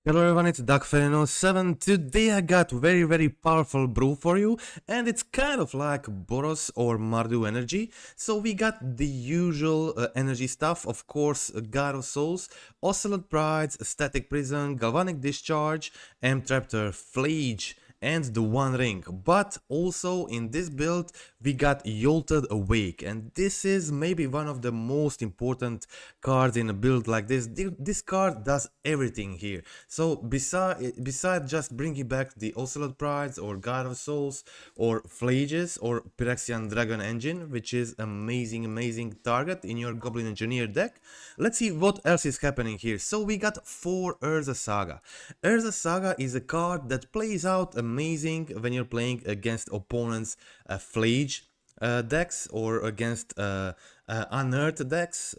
Hello everyone, it's DuckFan07. Today I got very powerful brew for you, and it's kind of like Boros or MARDU energy. So we got the usual energy stuff, of course, God of Souls, Ocelot Prides, Static Prison, Galvanic Discharge, Chapter, Phlage, and the One Ring. But also in this build we got Jolted Awake, and this is maybe one of the most important cards in a build like this. This card does everything here. So beside just bringing back the Ocelot Prides or God of Souls or Phlages or Phyrexian Dragon Engine, which is amazing target in your Goblin Engineer deck, let's see what else is happening here. So we got 4 Urza Saga. Urza Saga is a card that plays out amazing when you're playing against opponents' Phlage decks or against Unearth decks,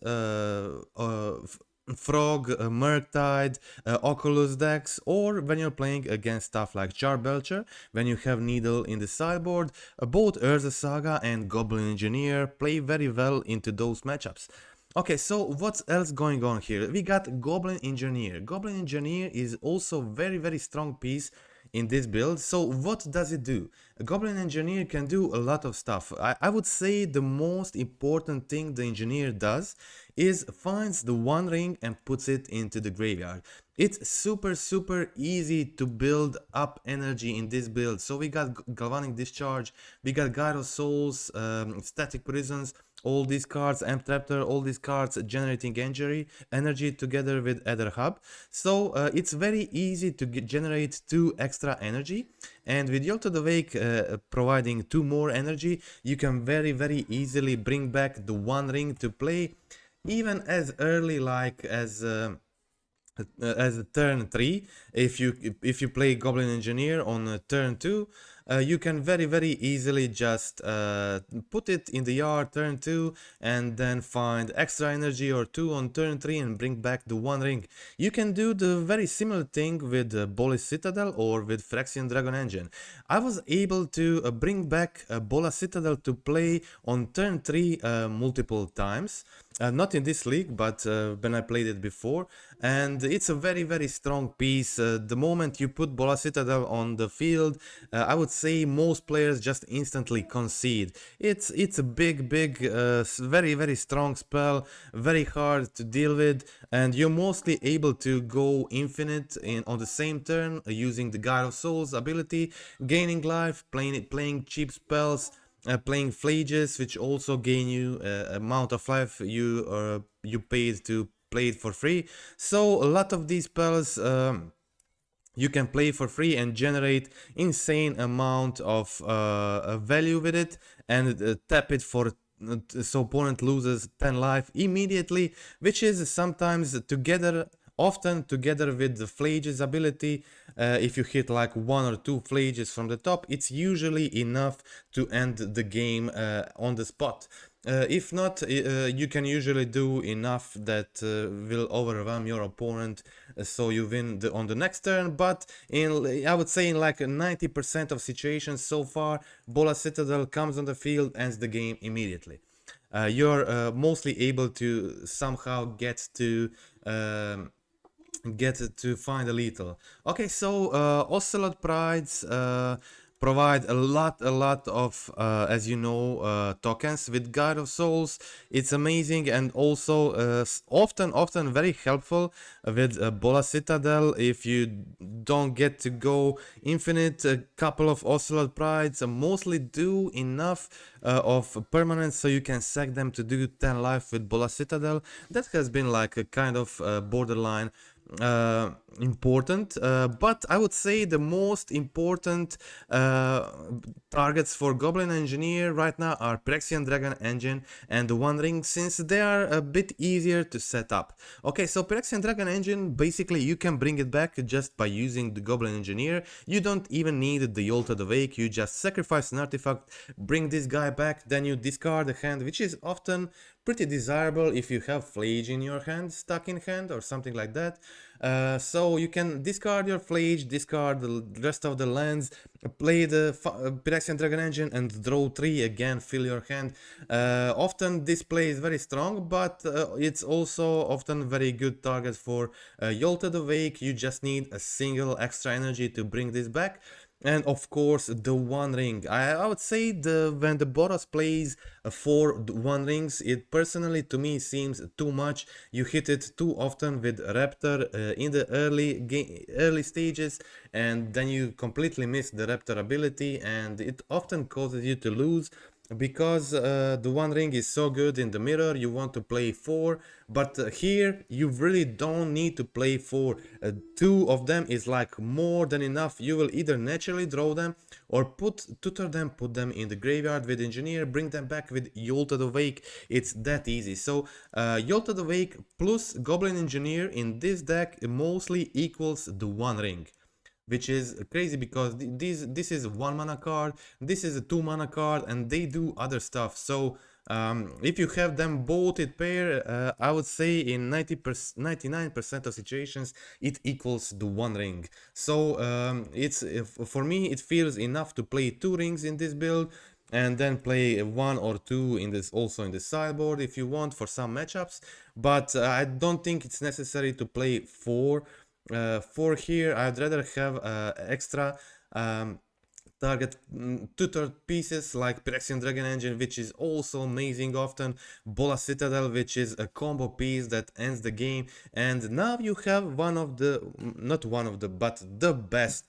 Frog, Murktide, Oculus decks, or when you're playing against stuff like Charbelcher, when you have Needle in the sideboard. Both Urza Saga and Goblin Engineer play very well into those matchups. Okay, so what's else going on here? We got Goblin Engineer. Goblin Engineer is also very strong piece in this build. So what does it do? A Goblin Engineer can do a lot of stuff. I would say the most important thing the engineer does is finds the One Ring and puts it into the graveyard. It's super easy to build up energy in this build. So we got Galvanic Discharge, we got God of Souls, Static Prisons, all these cards, Chapter, all these cards generating energy together with Ether Hub. So it's very easy to generate 2 extra energy, and with Jolted Awake providing 2 more energy, you can very easily bring back the One Ring to play, even as early like as turn 3. If you play Goblin Engineer on turn 2, you can very easily just put it in the yard turn 2 and then find extra energy or 2 on turn 3 and bring back the One Ring. You can do the very similar thing with Boros Citadel or with Phyrexian Dragon Engine. I was able to bring back Bola Citadel to play on turn 3 multiple times. Not in this league, but when I played it before, and it's a very strong piece. The moment you put Bola Citadel on the field, I would say most players just instantly concede. It's a big very strong spell, very hard to deal with, and you're mostly able to go infinite on the same turn using the God of Souls ability, gaining life, playing cheap spells, playing Phlages, which also gain you amount of life you paid to play it for free. So a lot of these spells you can play for free and generate insane amount of value with it, and tap it for so opponent loses 10 life immediately, which is sometimes often together with the Phlage's ability. If you hit like 1 or 2 Phlages from the top, it's usually enough to end the game on the spot. If not, you can usually do enough that will overwhelm your opponent, so you win on the next turn. But I would say in like 90% of situations so far, Bola Citadel comes on the field, ends the game immediately. You're mostly able to somehow get to find a lethal. Okay, so Ocelot Prides provide a lot of as you know, tokens. With God of Souls it's amazing, and also often very helpful with Bola Citadel. If you don't get to go infinite, a couple of Ocelot Prides mostly do enough of permanence, so you can sack them to do 10 life with Bola Citadel. That has been like a kind of borderline important, but I would say the most important targets for Goblin Engineer right now are Phyrexian Dragon Engine and the One Ring, since they are a bit easier to set up. Okay, so Phyrexian Dragon Engine, basically you can bring it back just by using the Goblin Engineer. You don't even need the Jolted Awake, you just sacrifice an artifact, bring this guy back, then you discard a hand, which is often pretty desirable if you have Phlage in your hand, stuck in hand or something like that. So you can discard your Phlage, discard the rest of the lands, play the Phyrexian Dragon Engine and draw 3 again, fill your hand. Often this play is very strong, but it's also often very good target for Jolted Awake. You just need a single extra energy to bring this back. And of course the One Ring. I would say when the Boros plays 4 One Rings, it personally to me seems too much. You hit it too often with Raptor in the early stages, and then you completely miss the Raptor ability, and it often causes you to lose. Because the One Ring is so good in the mirror, you want to play 4, but here you really don't need to play 4. 2 of them is like more than enough. You will either naturally draw them or tutor them, put them in the graveyard with Engineer, bring them back with Jolted Awake. It's that easy. So Jolted Awake plus Goblin Engineer in this deck mostly equals the One Ring, which is crazy because this is 1 mana card, this is a 2 mana card, and they do other stuff. So if you have them both in pair, I would say in 99% of situations it equals the One Ring. So for me it feels enough to play 2 rings in this build, and then play 1 or 2 in this, also in the sideboard if you want for some matchups. But I don't think it's necessary to play 4. For here, I'd rather have extra target tutored pieces like Phyrexian Dragon Engine, which is also amazing often, Bola Citadel, which is a combo piece that ends the game, and now you have but the best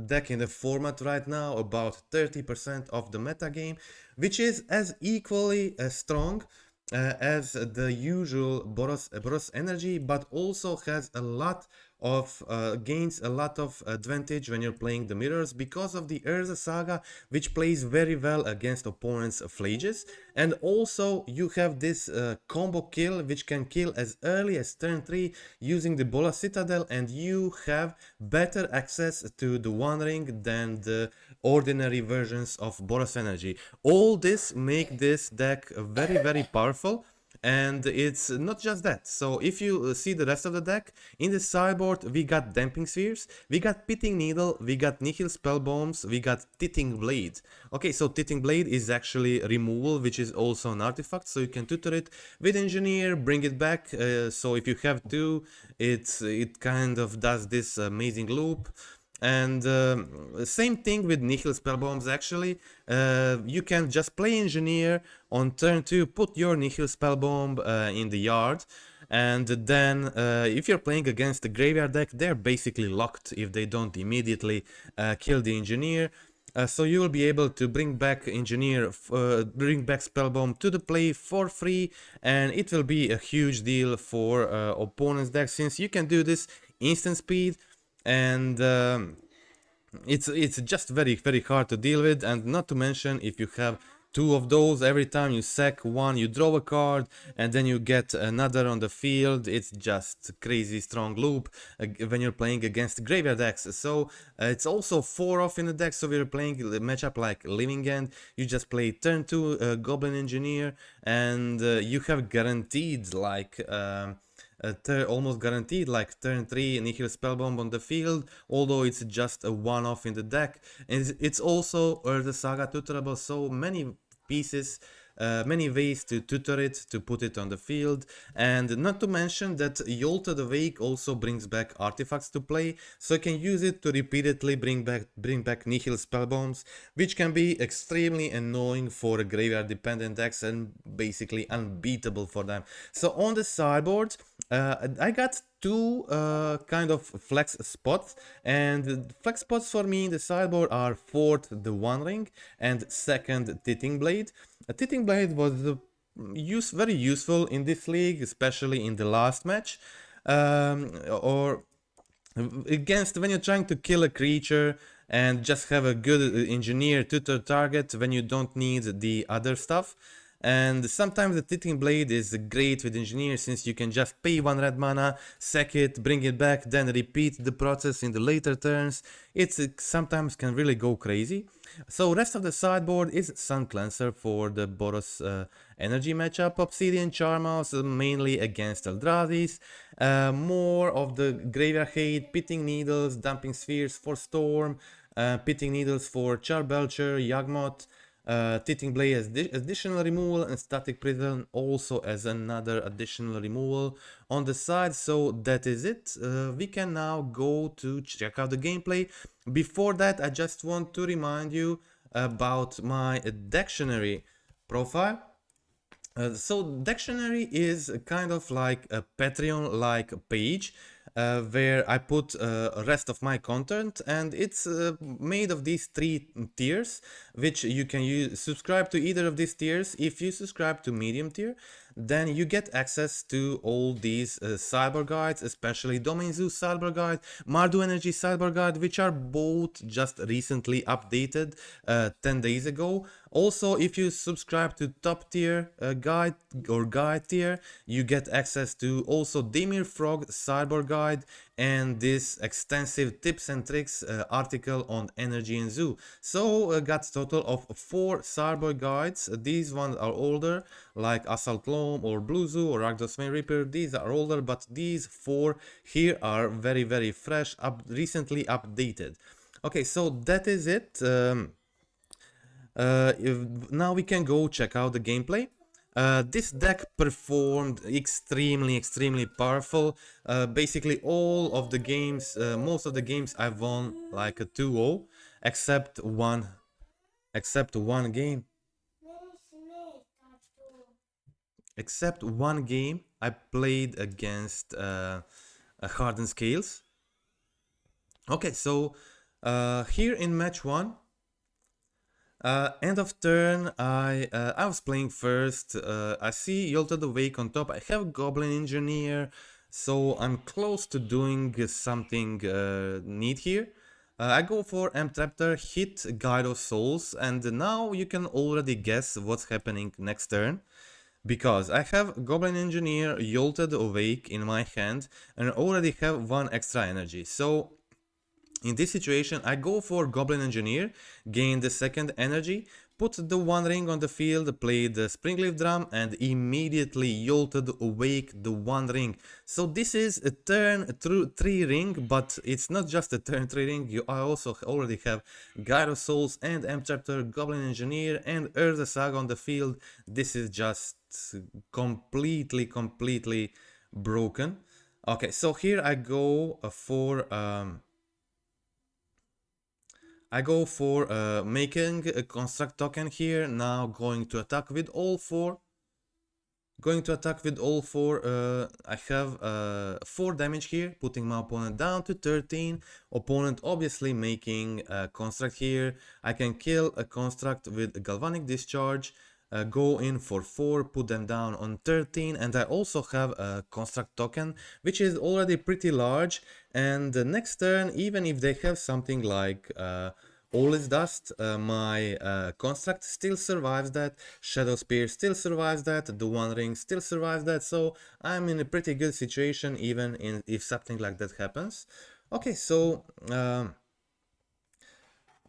deck in the format right now, about 30% of the metagame, which is as equally strong as the usual Boros Energy, but also has a lot of gains a lot of advantage when you're playing the mirrors because of the Urza Saga, which plays very well against opponents' Phlages. And also you have this combo kill, which can kill as early as turn 3 using the Bola Citadel, and you have better access to the One Ring than the ordinary versions of Boros Energy. All this make this deck very powerful. And it's not just that. So if you see the rest of the deck, in the sideboard we got Damping Spheres, we got Pitting Needle, we got Nihil Spell Bombs, we got Titting Blade. Okay, so Titting Blade is actually removal, which is also an artifact, so you can tutor it with Engineer, bring it back. So if you have 2, it kind of does this amazing loop. And same thing with Nihil Spellbombs actually. You can just play Engineer on turn 2, put your Nihil Spellbomb in the yard, and then if you're playing against the graveyard deck, they're basically locked if they don't immediately kill the Engineer. So you will be able to bring back Engineer, bring back Spellbomb to the play for free, and it will be a huge deal for opponents' deck, since you can do this instant speed. And it's just very hard to deal with, and not to mention if you have 2 of those, every time you sack 1 you draw a card and then you get another on the field. It's just crazy strong loop when you're playing against graveyard decks. So it's also 4 off in the deck, so we're playing a matchup like Living End. You just play turn 2 Goblin Engineer, and you have guaranteed like almost guaranteed like turn 3 Nihil Spellbomb on the field, although it's just a one-off in the deck. And it's also Urza Saga tutorable, so many pieces, many ways to tutor it, to put it on the field. And not to mention that Jolted Awake also brings back artifacts to play, so you can use it to repeatedly bring back Nihil Spellbombs, which can be extremely annoying for a graveyard dependent decks and basically unbeatable for them. So on the sideboard, I got 2 kind of flex spots, and flex spots for me in the sideboard are 4th the One Ring and 2nd Titting Blade. A Titting Blade was very useful in this league, especially in the last match, or against when you're trying to kill a creature and just have a good Engineer tutor target when you don't need the other stuff. And sometimes the Titan Blade is great with Engineer, since you can just pay 1 red mana, sack it, bring it back, then repeat the process in the later turns. It sometimes can really go crazy. So rest of the sideboard is Sun Cleanser for the Boros energy matchup, Obsidian Charmhouse mainly against Eldrazi's, more of the Graveyard Hate, Pitting Needles, Dumping Spheres for Storm, Pitting Needles for Charbelcher, Yawgmoth, Titan Blade as additional removal, and Static Prison also as another additional removal on the side. So that is it. We can now go to check out the gameplay. Before that, I just want to remind you about my dictionary profile. So dictionary is kind of like a Patreon-like page where I put rest of my content, and it's made of these 3 tiers, which you can subscribe to either of these tiers. If you subscribe to medium tier, then you get access to all these cyber guides, especially Domain Zoo cyber guide, MARDU Energy cyber guide, which are both just recently updated 10 days ago. Also, if you subscribe to top tier guide or guide tier, you get access to also Demir Frog cyber guide and this extensive tips and tricks article on energy and zoo. So got total of 4 cyber guides. These ones are older, like Assault Loam or Blue Zoo or Rakdos Main Reaper. These are older, but these 4 here are very fresh, recently updated. Okay, so that is it. Now we can go check out the gameplay. This deck performed extremely powerful. Basically all of the games, most of the games I've won like a 2-0, except one game. Except one game I played against Hardened Scales. Okay, so here in match 1, end of turn, I was playing first. I see Jolted Awake on top. I have Goblin Engineer, so I'm close to doing something neat here. I go for Chapter, hit Guide of Souls, and now you can already guess what's happening next turn. Because I have Goblin Engineer, Jolted Awake in my hand, and I already have 1 extra energy. So in this situation, I go for Goblin Engineer, gain the 2nd energy, put the 1 ring on the field, play the Springleaf Drum, and immediately Jolted Awake the 1 ring. So this is a turn 3 ring, but it's not just a turn 3 ring. I also already have Guide of Souls and Chapter, Goblin Engineer, and Urza Saga on the field. This is just completely broken. Okay, so here I go for making a construct token here. Now going to attack with all 4. I have 4 damage here, putting my opponent down to 13. Opponent obviously making a construct here. I can kill a construct with a Galvanic Discharge. Go in for 4, put them down on 13, and I also have a construct token, which is already pretty large. And the next turn, even if they have something like All is Dust, my construct still survives that, Shadow Spear still survives that, the 1 ring still survives that, so I'm in a pretty good situation even if something like that happens. Okay, so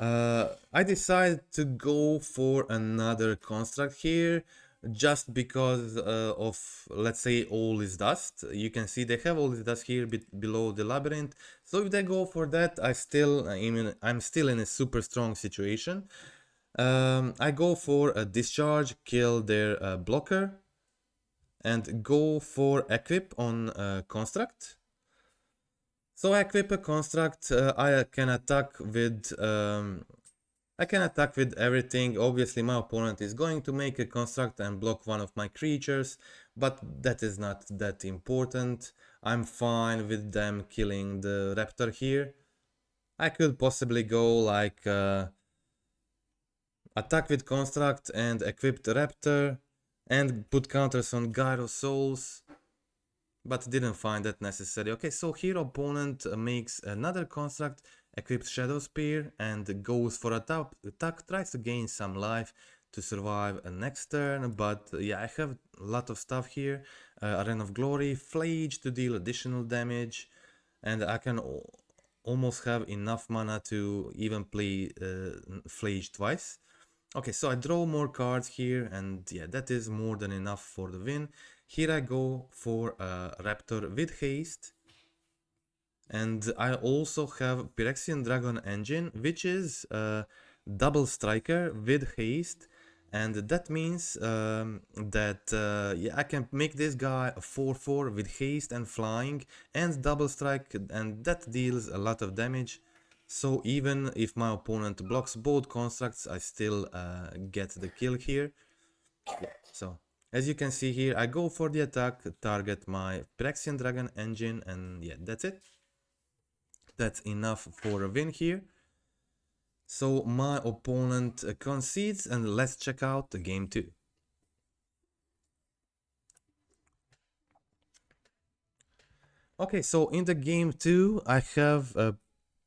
I decided to go for another construct here, just because of, let's say, All is Dust. You can see they have All is Dust here below the labyrinth. So if they go for that, I'm still in a super strong situation. I go for a Discharge, kill their blocker, and go for Equip on construct. So I equip a construct. I can attack with everything. Obviously my opponent is going to make a construct and block one of my creatures, but that is not that important. I'm fine with them killing the raptor here. I could possibly go like attack with construct and equip the raptor and put counters on Guide of Souls, but didn't find that necessary. Okay, so here opponent makes another construct, equips Shadow Spear, and goes for attack, tries to gain some life to survive a next turn, but yeah, I have a lot of stuff here. Arena of Glory, Phlage to deal additional damage, and I can almost have enough mana to even play Phlage twice. Okay, so I draw more cards here, and yeah, that is more than enough for the win. Here I go for a Raptor with haste. And I also have Phyrexian Dragon Engine, which is a double striker with haste. And that means that yeah, I can make this guy a 4/4 with haste and flying and double strike, and that deals a lot of damage. So even if my opponent blocks both constructs, I still get the kill here. Yeah, so as you can see here, I go for the attack, target my Phyrexian Dragon Engine, and yeah, that's it. That's enough for a win here. So my opponent concedes, and let's check out the game 2. Okay, so in the game 2 I have a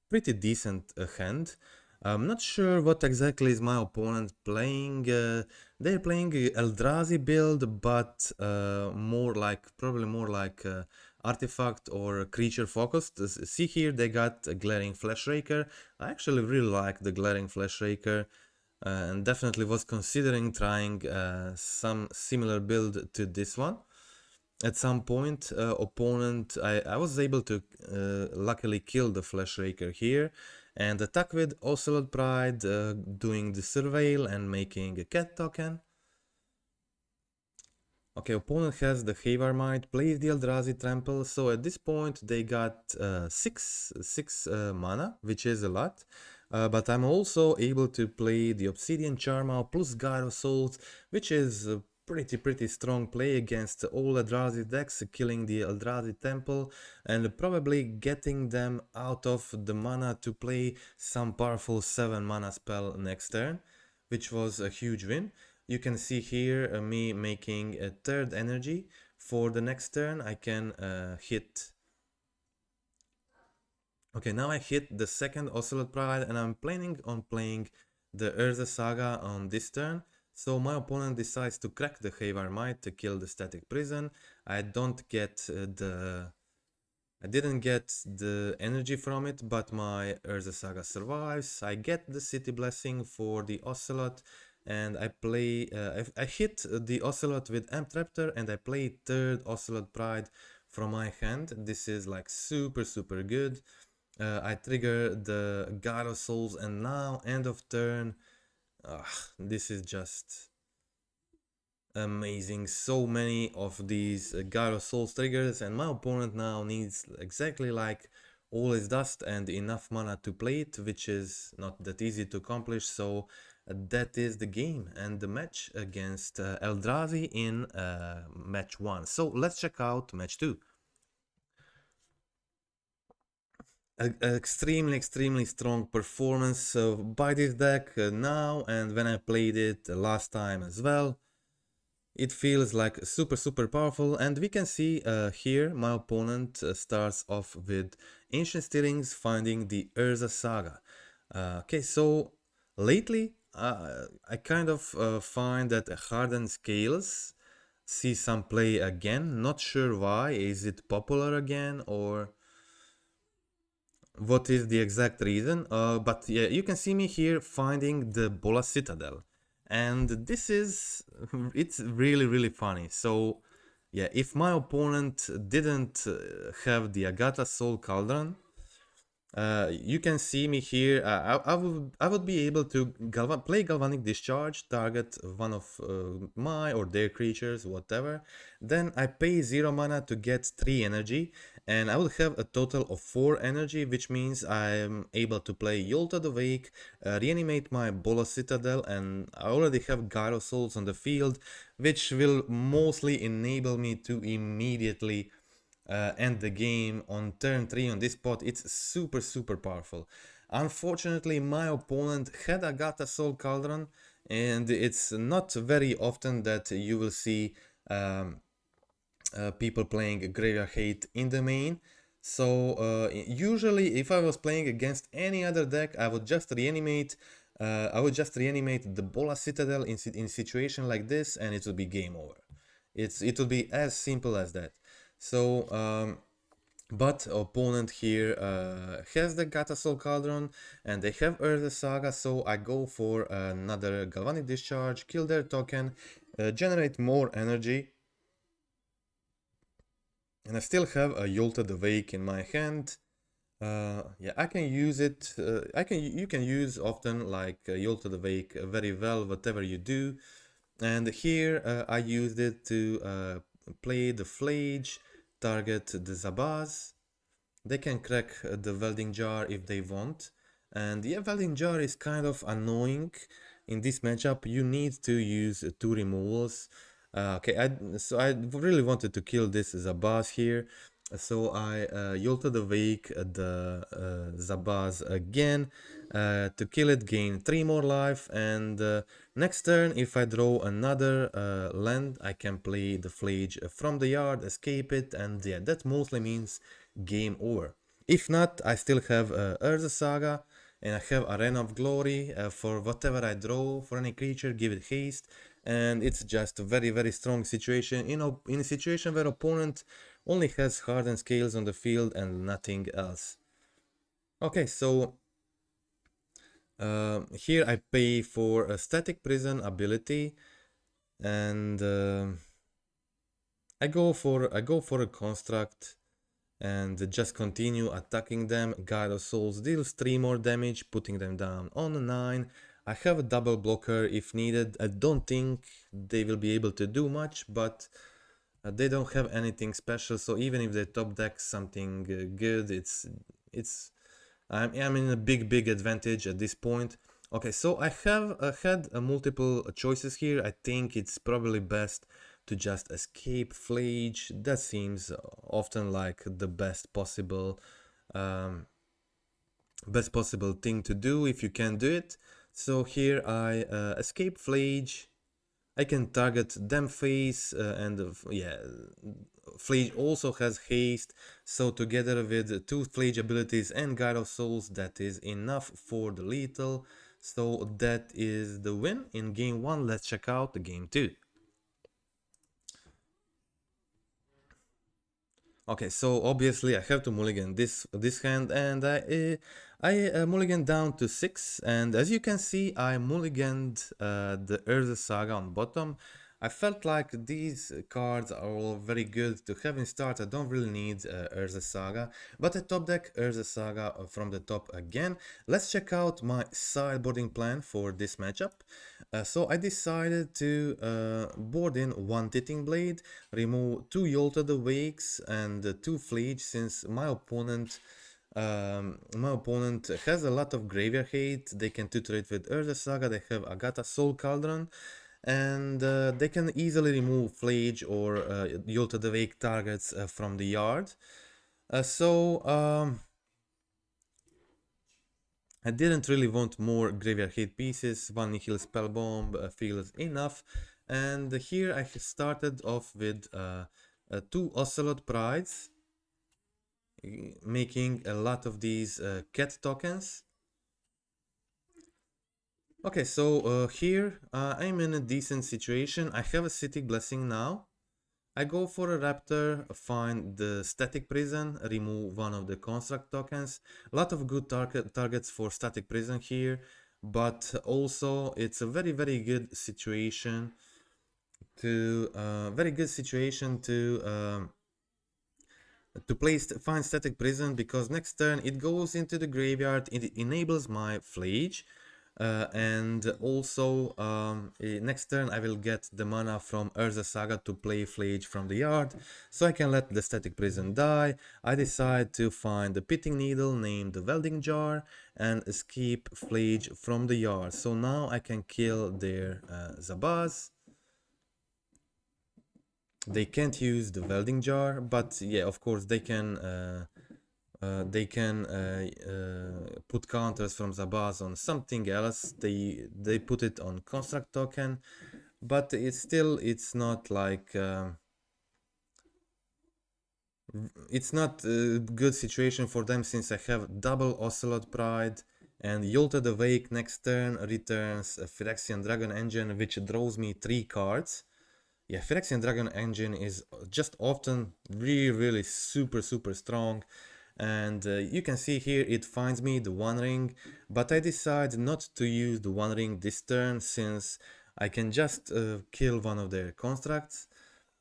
pretty decent hand. I'm not sure what exactly is my opponent playing. They're playing Eldrazi build, but probably more like artifact or creature focused. See here, they got a Glaring Fleshraker. I actually really like the Glaring Fleshraker, and definitely was considering trying some similar build to this one. At some point, opponent, I was able to luckily kill the Fleshraker here and attack with Ocelot Pride, doing the Surveil and making a cat token. Okay, opponent has the Havarmite, plays the Eldrazi Trample, so at this point they got 6 mana, which is a lot. But I'm also able to play the Obsidian Charm plus Gyro Souls, which is pretty strong play against all Eldrazi decks, killing the Eldrazi Temple and probably getting them out of the mana to play some powerful 7 mana spell next turn, which was a huge win. You can see here me making a third energy. For the next turn I can hit. Okay, now I hit the second Ocelot Pride and I'm planning on playing the Urza Saga on this turn. So my opponent decides to crack the Havarmite to kill the Static Prison. I didn't get the energy from it, but my Urza Saga survives. I get the City Blessing for the Ocelot, and I play. I hit the Ocelot with Amp Raptor, and I play third Ocelot Pride from my hand. This is like super good. I trigger the Gyro Souls, and now end of turn. This is just amazing. So many of these Gyro Souls triggers, and my opponent now needs exactly like all his dust and enough mana to play it, which is not that easy to accomplish. So that is the game and the match against Eldrazi in match 1. So let's check out match 2. Extremely strong performance by this deck now, and when I played it last time as well. It feels like super powerful, and we can see here my opponent starts off with Ancient Stirrings, finding the Urza Saga. Okay, so lately I kind of find that Hardened Scales see some play again. Not sure why. Is it popular again, or what is the exact reason? But yeah, you can see me here finding the Bola Citadel. And this is, it's really funny. So yeah, if my opponent didn't have the Agatha Soul Cauldron, you can see me here. I would be able to play Galvanic Discharge, target one of my or their creatures, whatever. Then I pay 0 mana to get 3 energy, and I will have a total of 4 energy, which means I'm able to play Jolted Awake, reanimate my Bola Citadel, and I already have Gyro Souls on the field, which will mostly enable me to immediately end the game on turn 3 on this spot. It's super powerful. Unfortunately, my opponent had Agatha Soul Cauldron, and it's not very often that you will see people playing Graveyard Hate in the main. So usually if I was playing against any other deck, I would just reanimate I would just reanimate the Bola Citadel in situation like this, and it will be game over. It will be as simple as that. So, but opponent here has the Gata Soul Cauldron, and they have Urza Saga, so I go for another Galvanic Discharge, kill their token, generate more energy, and I still have a Jolted Awake in my hand. Yeah, I can use it. You can use often like Jolted Awake very well, whatever you do. And here I used it to play the Phlage, target the Zabaz. They can crack the welding jar if they want. And yeah, welding jar is kind of annoying in this matchup. You need to use 2 removals. Okay, so I really wanted to kill this Zabaz here. So I Jolted Awake the Zabaz again to kill it, gain 3 more life, and next turn if I draw another land, I can play the Phlage from the yard, escape it, and yeah, that mostly means game over. If not, I still have Urza Saga, and I have Arena of Glory for whatever I draw, for any creature, give it haste, and it's just a very strong situation, you know, in a situation where opponent only has hardened scales on the field and nothing else. Okay, so here I pay for a Static Prison ability, and I go for a construct and just continue attacking them. Guide of Souls deals 3 more damage, putting them down on 9. I have a double blocker if needed. I don't think they will be able to do much, but they don't have anything special, so even if they top deck something good, I'm in a big advantage at this point. Okay, so I have had multiple choices here. I think it's probably best to just escape Phlage. That seems often like the best possible thing to do if you can do it. So here I escape Phlage. I can target them face and yeah, Phlage also has haste, so together with 2 Phlage abilities and Guide of Souls, that is enough for the lethal. So that is the win in game 1. Let's check out the game 2. Okay, so obviously I have to mulligan this hand, and I mulligan down to 6, and as you can see I mulliganed the Urza Saga on bottom. I felt like these cards are all very good to have in start. I don't really need Urza Saga, but I top deck Urza Saga from the top again. Let's check out my sideboarding plan for this matchup. So I decided to board in 1 Tithing Blade, remove 2 Jolted Awakes and 2 Phlage, since my opponent has a lot of graveyard hate. They can tutor it with Urza Saga, they have Agata Soul Cauldron, and they can easily remove Phlage or Jolted Awake targets from the yard. I didn't really want more graveyard hate pieces. 1 Nihil Spellbomb feels enough. And here I started off with 2 Ocelot Prides, making a lot of these cat tokens. Okay, so here I'm in a decent situation. I have a City Blessing now. I go for a Raptor, find the Static Prison, remove 1 of the Construct tokens. A lot of good targets for Static Prison here, but also it's a very good situation to find Static Prison, because next turn it goes into the graveyard, it enables my Phlage. And also next turn I will get the mana from Urza Saga to play Phlage from the yard, so I can let the Static Prison die. I decide to find the Pitting Needle named the Welding Jar and escape Phlage from the yard. So now I can kill their Zabaz. They can't use the Welding Jar, but yeah, of course they can put counters from Zabaz on something else. They put it on Construct token, but it's not like it's not a good situation for them, since I have double Ocelot Pride And Jolted Awake next turn returns a Phyrexian Dragon Engine, which draws me 3 cards. Yeah, Phyrexian Dragon Engine is just often really super strong. And you can see here it finds me the One Ring, but I decide not to use the One Ring this turn since I can just kill one of their constructs.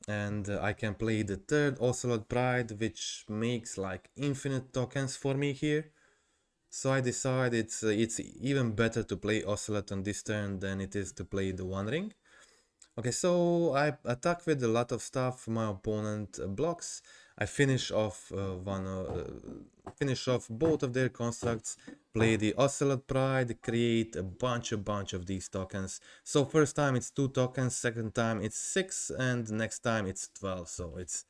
And I can play the third Ocelot Pride, which makes like infinite tokens for me here. So I decide it's even better to play Ocelot on this turn than it is to play the One Ring. Okay, so I attack with a lot of stuff my opponent blocks. I finish off finish off both of their constructs, play the Ocelot Pride, create a bunch of these tokens. So first time it's 2 tokens, second time it's 6, and next time it's 12. So it's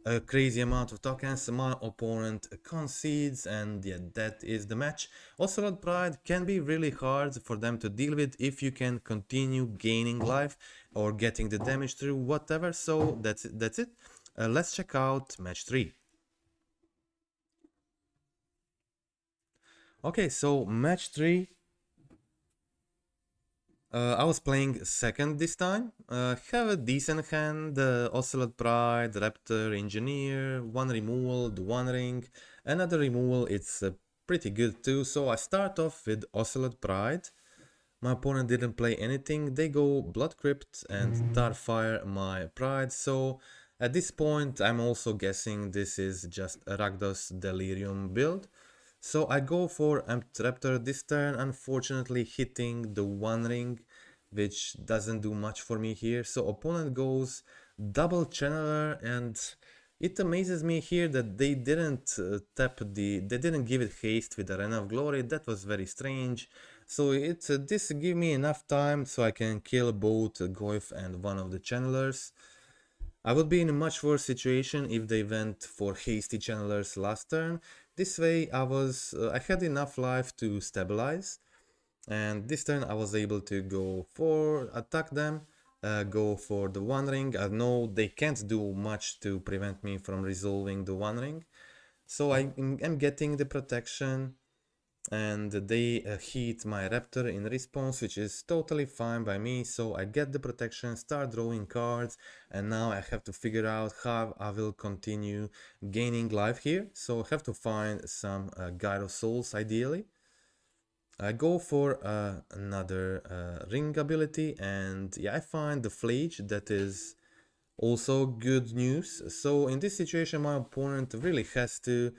a crazy amount of tokens. My opponent concedes, and yeah, that is the match. Ocelot Pride can be really hard for them to deal with if you can continue gaining life or getting the damage through whatever. So that's it. Let's check out match 3. Okay, so match 3. I was playing second this time. Have a decent hand, Ocelot Pride, Raptor, Engineer, one removal, the One Ring, another removal, it's pretty good too. So I start off with Ocelot Pride. My opponent didn't play anything, they go Blood Crypt and Starfire my Pride. So at this point I'm also guessing this is just a Rakdos Delirium build. So I go for Raptor this turn, unfortunately hitting the One Ring, which doesn't do much for me here. So opponent goes double Channeler, and it amazes me here that they didn't they didn't give it haste with Arena of Glory. That was very strange. So this give me enough time so I can kill both Goyf and one of the Channelers. I would be in a much worse situation if they went for hasty channelers last turn. This way I had enough life to stabilize, and this turn I was able to go for attack them, go for the One Ring. I know they can't do much to prevent me from resolving the One Ring, so I am getting the protection, and they hit my Raptor in response, which is totally fine by me. So I get the protection, start drawing cards, and now I have to figure out how I will continue gaining life here. So I have to find some Guide of Souls ideally. I go for another ring ability, and yeah, I find the Phlage. That is also good news. So in this situation my opponent really has to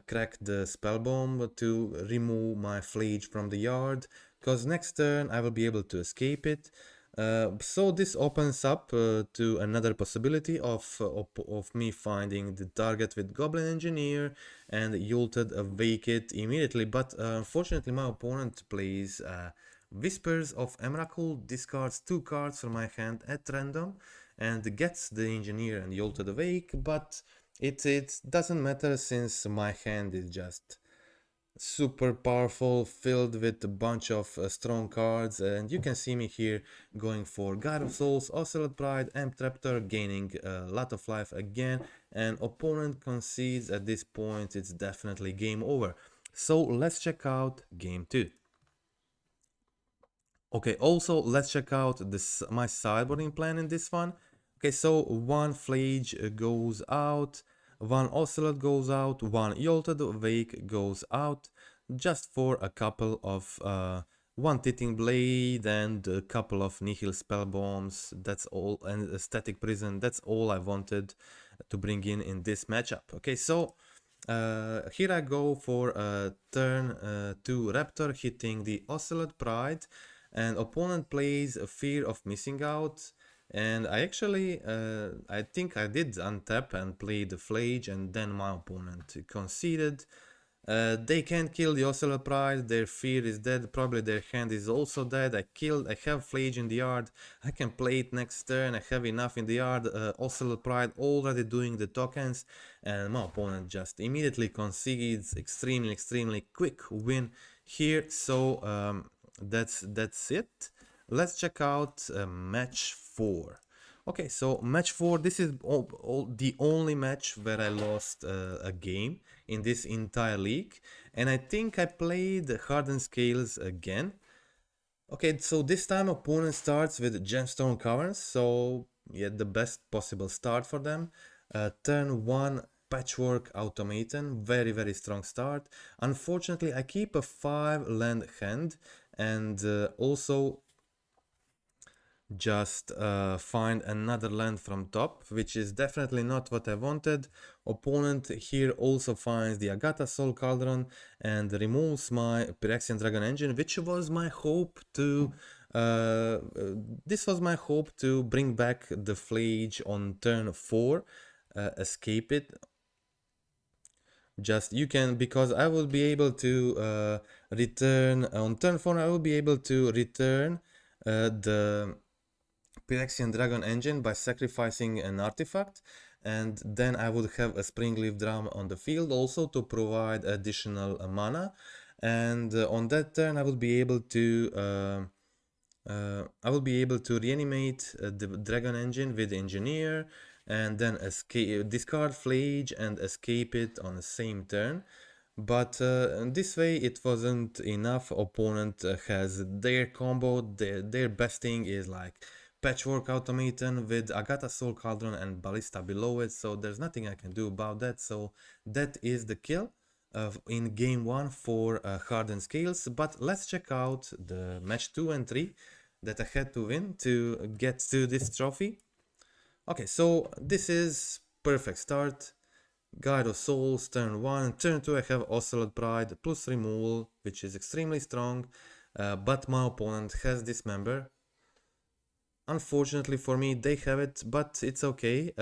crack the spell bomb to remove my Phlage from the yard, because next turn I will be able to escape it. So this opens up to another possibility of me finding the target with Goblin Engineer and Jolted Awake it immediately, but unfortunately my opponent plays Whispers of Emrakul, discards 2 cards from my hand at random and gets the Engineer and Jolted Awake, but it doesn't matter since my hand is just super powerful, filled with a bunch of strong cards, and you can see me here going for Guide of Souls, Ocelot Pride, Raptor, gaining a lot of life again, and opponent concedes. At this point it's definitely game over. So let's check out game 2. Okay, also let's check out my sideboarding plan in this one. Okay, so one Phlage goes out, one Ocelot goes out, one Jolted Awake goes out, just for a couple of one Tithing Blade and a couple of Nihil Spell Bombs. That's all, and a Static Prison. That's all I wanted to bring in this matchup. Okay, so here I go for a turn 2 Raptor hitting the Ocelot Pride, and opponent plays a Fear of Missing Out, and I actually I think I did untap and play the Phlage, and then my opponent conceded. They can't kill the Ocelot Pride, their Fear is dead, probably their hand is also dead. I have Phlage in the yard, I can play it next turn, I have enough in the yard, Ocelot Pride already doing the tokens, and my opponent just immediately concedes. Extremely quick win here. So that's it. Let's check out match 4. Okay, so match 4, this is the only match where I lost a game in this entire league. And I think I played Hardened Scales again. Okay, so this time opponent starts with Gemstone Caverns, so yeah, the best possible start for them. Turn 1 Patchwork Automaton, very very strong start. Unfortunately, I keep a 5 land hand and also just find another land from top, which is definitely not what I wanted. Opponent here also finds the Agatha Soul Cauldron and removes my Phyrexian Dragon Engine, which was my hope to this was my hope to bring back the Phlage on turn 4, escape it. Just you can, because I will be able to return on turn 4, I will be able to return the Phyrexian Dragon Engine by sacrificing an artifact, and then I would have a Springleaf Drum on the field also to provide additional mana, and on that turn I would be able to reanimate the Dragon Engine with Engineer, and then escape, discard Phlage and escape it on the same turn. But this way it wasn't enough. Opponent has their combo, their best thing is like Patchwork Automaton with Agatha Soul Cauldron and Ballista below it, so there's nothing I can do about that. So that is the kill in game 1 for Hardened Scales. But let's check out the match 2 and 3 that I had to win to get to this trophy. Okay, so this is perfect start. Guide of Souls, turn 1. Turn 2 I have Ocelot Pride plus removal, which is extremely strong, but my opponent has Dismember. Unfortunately for me, they have it, but it's okay.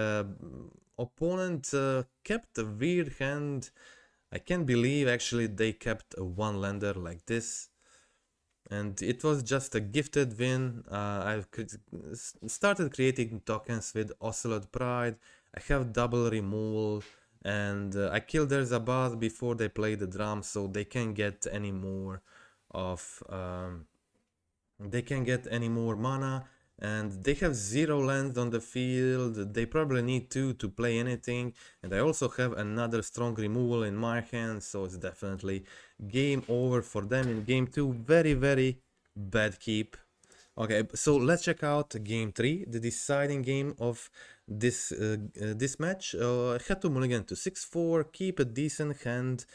Opponent kept a weird hand. I can't believe actually they kept a one lander like this. And it was just a gifted win. I started creating tokens with Ocelot Pride. I have double removal, and I killed their Zabaz before they play the drum, so they can't get any more of they can't get any more mana, and they have 0 lands on the field. They probably need 2 to play anything, and I also have another strong removal in my hand, so it's definitely game over for them in game 2. Very very bad keep. Okay, so let's check out game 3, the deciding game of this this match. I had to mulligan to 6-4, keep a decent hand.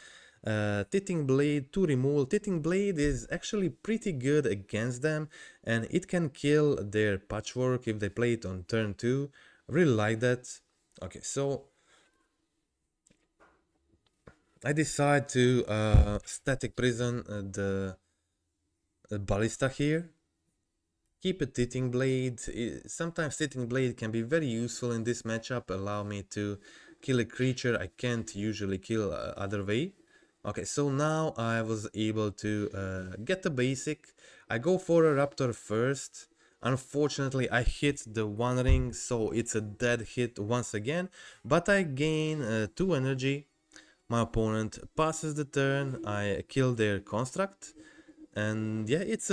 Tithing Blade to removal. Tithing Blade is actually pretty good against them, and it can kill their Patchwork if they play it on turn 2. Really like that. Okay, so I decide to Static Prison the Ballista here. Keep a Tithing Blade. Sometimes Tithing Blade can be very useful in this matchup, allow me to kill a creature I can't usually kill other way. Okay, so now I was able to get the basic. I go for a Raptor first. Unfortunately, I hit the one ring, so it's a dead hit once again. But I gain 2 energy. My opponent passes the turn. I kill their construct. And yeah, it's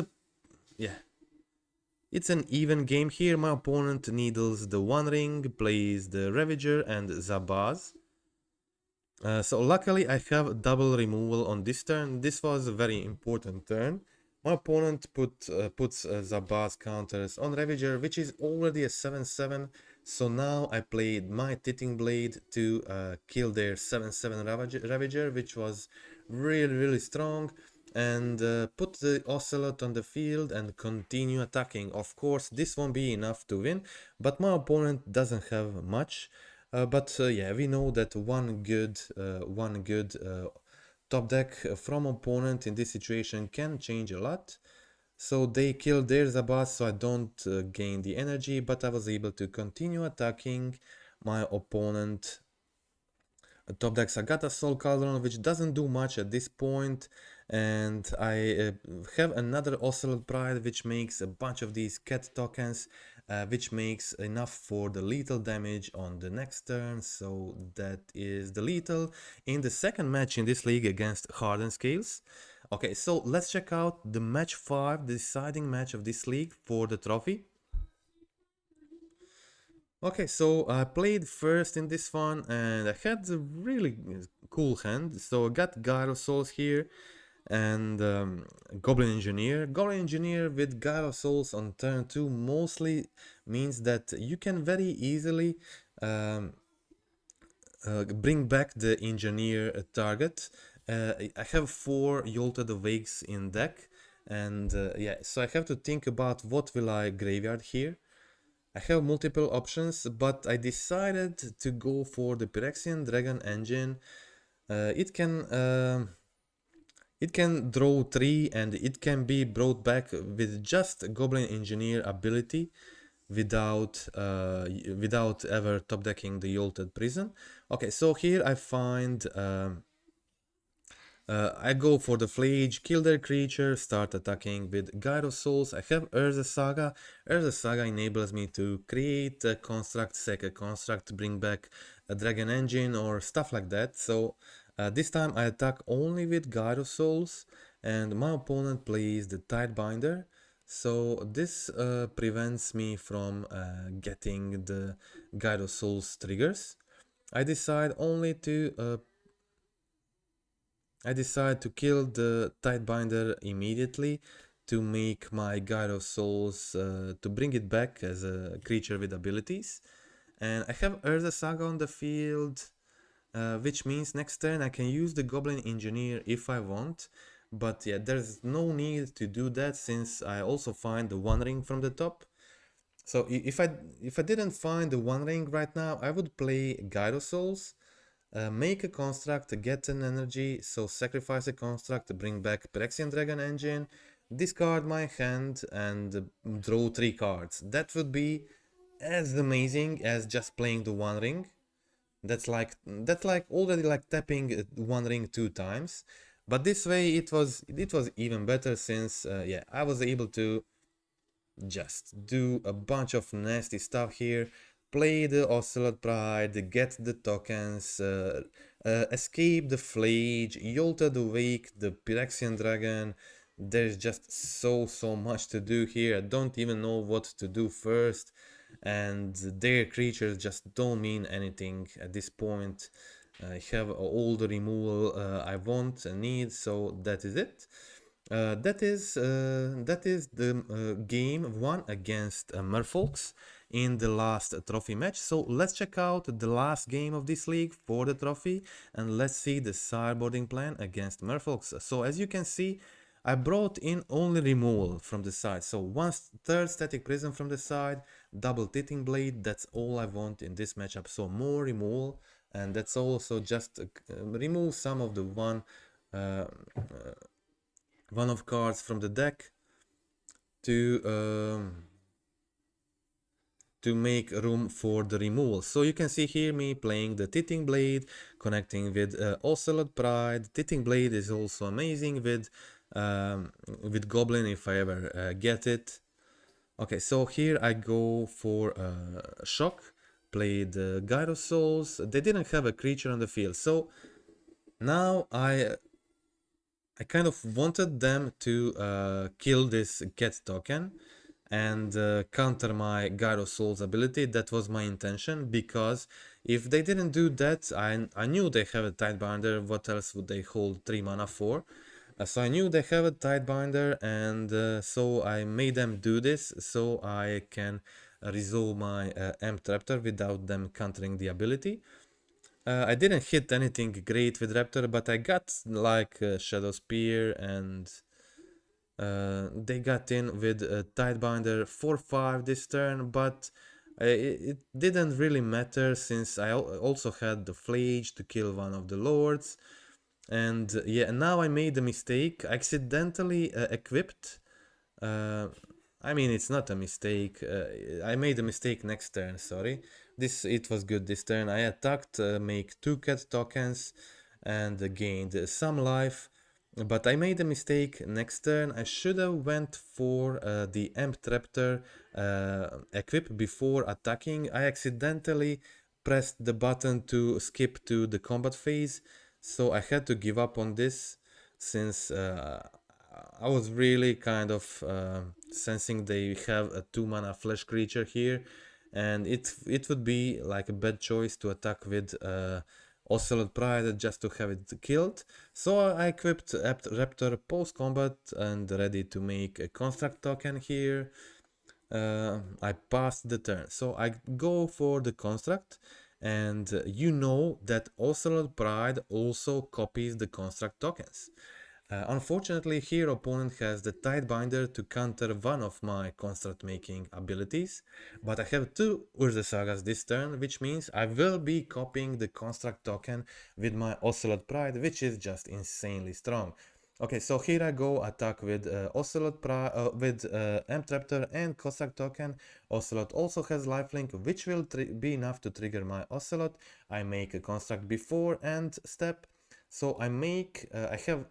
an even game here. My opponent needles the one ring, plays the Ravager and Zabaz. So luckily I have double removal on this turn. This was a very important turn. My opponent puts Zabaz counters on Ravager, which is already a 7-7. So now I played my Tithing Blade to kill their 7-7 Ravager, which was really strong. And put the Ocelot on the field and continue attacking. Of course, this won't be enough to win, but my opponent doesn't have much. But yeah, we know that one good top deck from opponent in this situation can change a lot. So they killed their Zabaz, so I don't gain the energy, but I was able to continue attacking my opponent. Top deck Agatha Soul Cauldron, which doesn't do much at this point, and I have another Ocelot Pride, which makes a bunch of these cat tokens, which makes enough for the lethal damage on the next turn. So that is the lethal in the second match in this league against Hardened Scales. Okay, so let's check out the match 5, the deciding match of this league for the trophy. Okay, so I played first in this one and I had a really cool hand. So I got Gyro Souls here and Goblin Engineer. Goblin Engineer with Gyro Souls on turn 2 mostly means that you can very easily um, bring back the Engineer target. I have 4 Jolted Awakes in deck and yeah, so I have to think about what will I graveyard here. I have multiple options, but I decided to go for the Phyrexian Dragon engine. Uh, it can um it can draw 3 and it can be brought back with just Goblin Engineer ability without ever top decking the Jolted Prison. Okay, so here I find I go for the Phlage, kill their creature, start attacking with Gyro Souls. I have Urza Saga. Urza Saga enables me to create a construct, sack a construct, bring back a Dragon Engine or stuff like that. So this time I attack only with Gyro Souls and my opponent plays the Tidebinder. So this prevents me from getting the Gyro Souls triggers. I decide only to I decide to kill the Tidebinder immediately to make my Gyro Souls, to bring it back as a creature with abilities. And I have Urza Saga on the field, which means next turn I can use the Goblin Engineer if I want. But yeah, there's no need to do that since I also find the One Ring from the top. So if I didn't find the One Ring right now, I would play Gyro Souls, make a construct, get an energy, so sacrifice a construct, bring back Phyrexian Dragon Engine, discard my hand and draw 3 cards. That would be as amazing as just playing the One Ring. That's like already like tapping One Ring 2 times. But this way it was even better since yeah, I was able to just do a bunch of nasty stuff here, play the Ocelot Pride, get the tokens, escape the Phlage, Jolted Awake, the Phyrexian Dragon. There's just so much to do here. I don't even know what to do first, and their creatures just don't mean anything at this point. I have all the removal I want and need, so that is it. That is the game won against Merfolks in the last trophy match. So let's check out the last game of this league for the trophy and let's see the sideboarding plan against Merfolks. So as you can see, I brought in only removal from the side. So one third Static Prism from the side, double Tithing Blade. That's all I want in this matchup. So more removal, and that's also just remove some of the uh, one of cards from the deck to make room for the removal. So you can see here me playing the Tithing Blade, connecting with Ocelot Pride. Tithing Blade is also amazing with Goblin if I ever get it. Okay, so here I go for Shock, played Gyro Souls. They didn't have a creature on the field, so now I kind of wanted them to kill this get token and counter my Gyro Souls ability. That was my intention, because if they didn't do that, I knew they have a Tidebinder. What else would they hold 3 mana for? So I knew they have a Tidebinder, and so I made them do this so I can resolve my Raptor without them countering the ability. I didn't hit anything great with Raptor, but I got like Shadow Spear, and they got in with a Tidebinder 4-5 this turn, but it didn't really matter since I also had the Phlage to kill one of the lords. And yeah, now I made a mistake. I accidentally equipped. I mean, it's not a mistake. I made a mistake next turn, sorry. It was good this turn. I attacked, make 2 cat tokens, and gained some life. But I made a mistake next turn. I should have went for the Raptor equip before attacking. I accidentally pressed the button to skip to the combat phase, so I had to give up on this since I was really kind of sensing they have a 2 mana flesh creature here, and it would be like a bad choice to attack with Ocelot Pride just to have it killed. So I equipped Raptor post combat and ready to make a construct token here. I passed the turn, so I go for the construct, and you know that Ocelot Pride also copies the construct tokens. Unfortunately, here opponent has the Tidebinder to counter one of my construct making abilities, but I have two Urza Sagas this turn, which means I will be copying the construct token with my Ocelot Pride, which is just insanely strong. Okay, so here I go attack with Ocelot with M-Traptor and Construct token. Ocelot also has lifelink, which will be enough to trigger my Ocelot. I make a construct before end step. So I have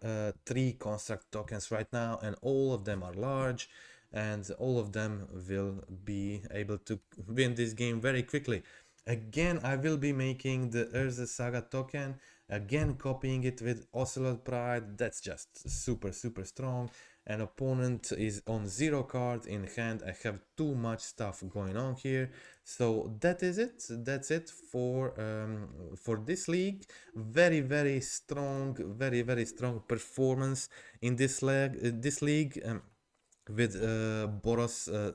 3 construct tokens right now, and all of them are large, and all of them will be able to win this game very quickly. Again, I will be making the Urza Saga token, again copying it with Ocelot Pride. That's just super strong. An opponent is on 0 cards in hand. I have too much stuff going on here. So that is it. That's it for this league. Very strong, very strong performance in this league with Boros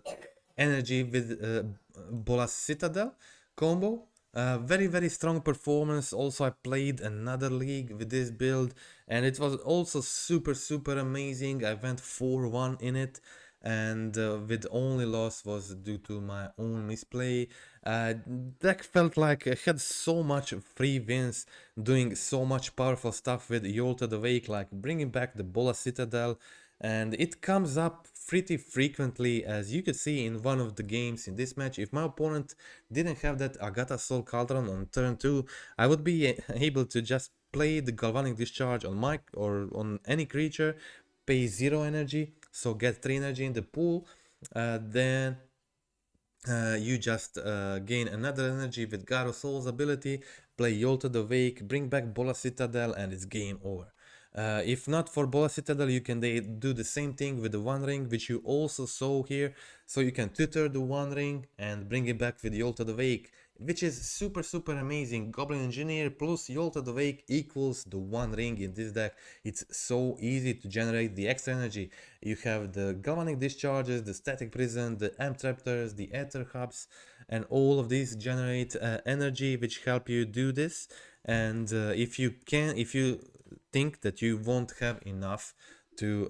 Energy with Bolas Citadel combo. Very strong performance. Also, I played another league with this build, and it was also super amazing. I went 4-1 in it, and with only loss was due to my own misplay. Deck felt like I had so much free wins, doing so much powerful stuff with Jolted Awake, like bringing back the Bola Citadel, and it comes up pretty frequently, as you could see in one of the games in this match. If my opponent didn't have that Agatha Soul Cauldron on turn 2, I would be able to just play the Galvanic Discharge on my or on any creature, pay 0 energy, so get 3 energy in the pool, then you just gain another energy with Garo Soul's ability, play Jolted Awake, bring back Bola Citadel, and it's game over. If not for Bola Citadel, you can do the same thing with the One Ring, which you also saw here. So you can tutor the One Ring and bring it back with Jolted Awake, which is super amazing. Goblin Engineer plus Jolted Awake equals the One Ring in this deck. It's so easy to generate the extra energy. You have the Galvanic Discharges, the Static Prison, the M-Traptors, the Aether Hubs, and all of these generate energy which help you do this. And if you think that you won't have enough to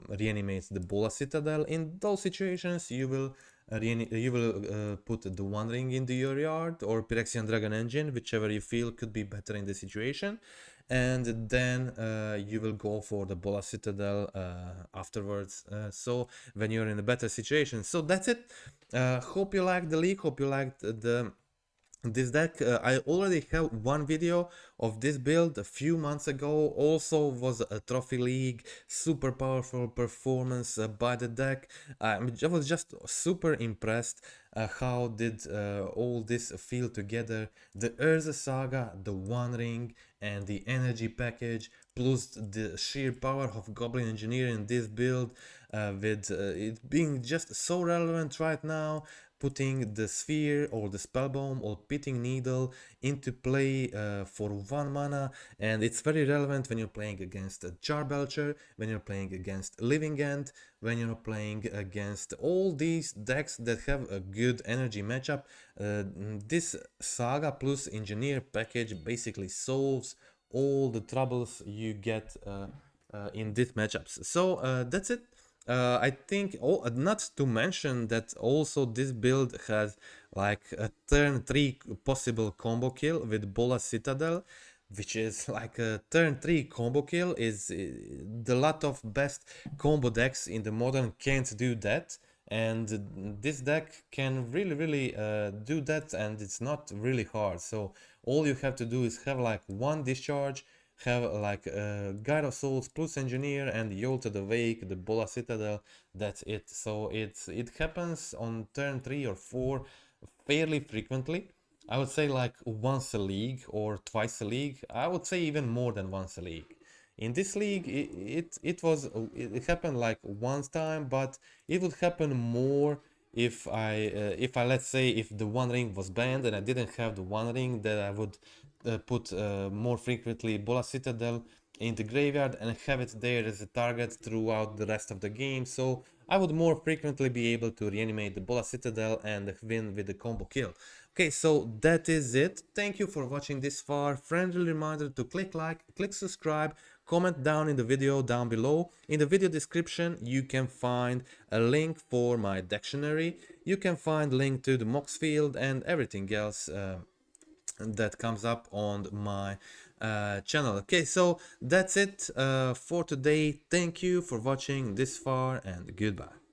reanimate the Bola Citadel, in those situations you will put the One Ring into your yard or Phyrexian Dragon Engine, whichever you feel could be better in the situation, and then you will go for the Bola Citadel afterwards, so when you're in a better situation. So that's it. Hope you liked the league, hope you liked this deck. I already have one video of this build a few months ago. Also was a trophy league, super powerful performance by the deck. I was just super impressed how did all this feel together. The Urza Saga, the One Ring, and the energy package, plus the sheer power of Goblin Engineer in this build, with it being just so relevant right now, putting the Sphere or the Spellbomb or Pitting Needle into play for 1 mana, and it's very relevant when you're playing against a Charbelcher, when you're playing against Living End, when you're playing against all these decks that have a good energy matchup. This Saga plus Engineer package basically solves all the troubles you get in these matchups. So that's it. I think, not to mention that also this build has like a turn 3 possible combo kill with Bola Citadel, which is like a turn 3 combo kill is the lot of best combo decks in the modern can't do that, and this deck can really do that, and it's not really hard. So all you have to do is have like one Discharge, have like Guide of Souls plus Engineer and Jolted Awake, the Bola Citadel. That's it. So it happens on turn 3 or 4 fairly frequently. I would say like once a league or twice a league. I would say even more than once a league. In this league, it happened like once time, but it would happen more if I let's say if the One Ring was banned and I didn't have the One Ring, then I would put more frequently Bola Citadel in the graveyard and have it there as a target throughout the rest of the game, so I would more frequently be able to reanimate the Bola Citadel and win with the combo kill. Okay, so that is it. Thank you for watching this far. Friendly reminder to click like, click subscribe, comment down in the video down below. In the video description you can find a link for my dictionary. You can find link to the Mox field and everything else that comes up on my channel. Okay, so that's it for today. Thank you for watching this far and goodbye.